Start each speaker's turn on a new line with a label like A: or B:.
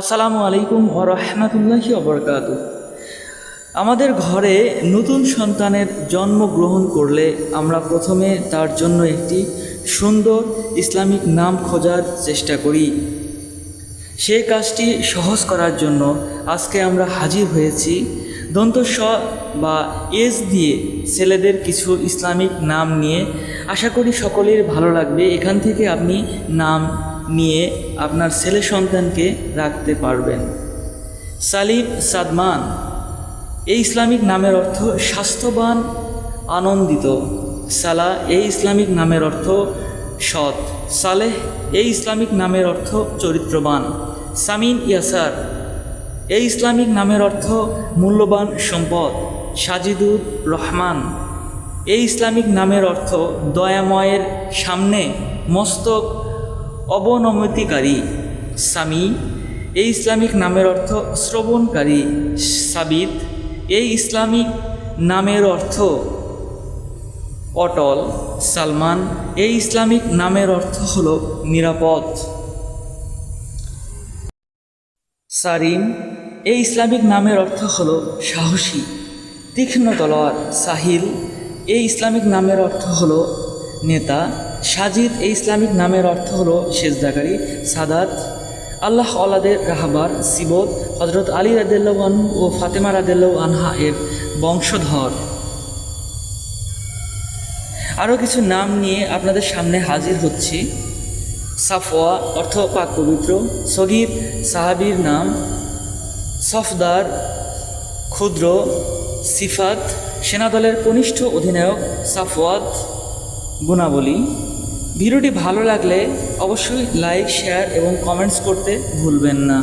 A: আসসালামু আলাইকুম ওয়া রাহমাতুল্লাহি ওয়া বারাকাতুহু। আমাদের ঘরে নতুন সন্তানের জন্মগ্রহণ করলে আমরা প্রথমে তার জন্য একটি সুন্দর ইসলামিক নাম খোঁজার চেষ্টা করি। সেই কাজটি সহজ করার জন্য আজকে আমরা হাজির হয়েছি দন্ত স বা এস দিয়ে ছেলেদের কিছু ইসলামিক নাম নিয়ে। আশা করি সকলের ভালো লাগবে। এখান থেকে আপনি নাম নিয়ে আপনার ছেলে সন্তানকে রাখতে পারবেন। সালিম সাদমান এই ইসলামিক নামের অর্থ স্বাস্থ্যবান, আনন্দিত। সালাহ এই ইসলামিক নামের অর্থ সৎ। সালেহ এই ইসলামিক নামের অর্থ চরিত্রবান। সামিন ইয়াসার এই ইসলামিক নামের অর্থ মূল্যবান সম্পদ। সাজিদুর রহমান এই ইসলামিক নামের অর্থ দয়াময়ের সামনে মস্তক অবনমিতিকারী। সামি এই ইসলামিক নামের অর্থ শ্রবণকারী। সাবিত এই ইসলামিক নামের অর্থ অটল। সালমান এই ইসলামিক নামের অর্থ হল নিরাপদ। সারিম এই ইসলামিক নামের অর্থ হল সাহসী, তীক্ষ্ণ তলোয়ার। সাহিল এই ইসলামিক নামের অর্থ হল নেতা। সাজিদ এই ইসলামিক নামের অর্থ হল সেজদাকারী। সাদাত আল্লাহ আল্লাদের রাহবার। সিবত হজরত আলী রাদিয়াল্লাহু আনহু ও ফাতেমা রাদিয়াল্লাহু আনহা এর বংশধর। আরও কিছু নাম নিয়ে আপনাদের সামনে হাজির হচ্ছি। সাফওয়া অর্থ পাক পবিত্র। সগীর সাহাবীর নাম। সফদার ক্ষুদ্র। সিফাত সেনাদলের কনিষ্ঠ অধিনায়ক। সাফওয়াত গুণাবলী। ভিডিওটি ভালো লাগলে অবশ্যই লাইক, শেয়ার এবং কমেন্টস করতে ভুলবেন না।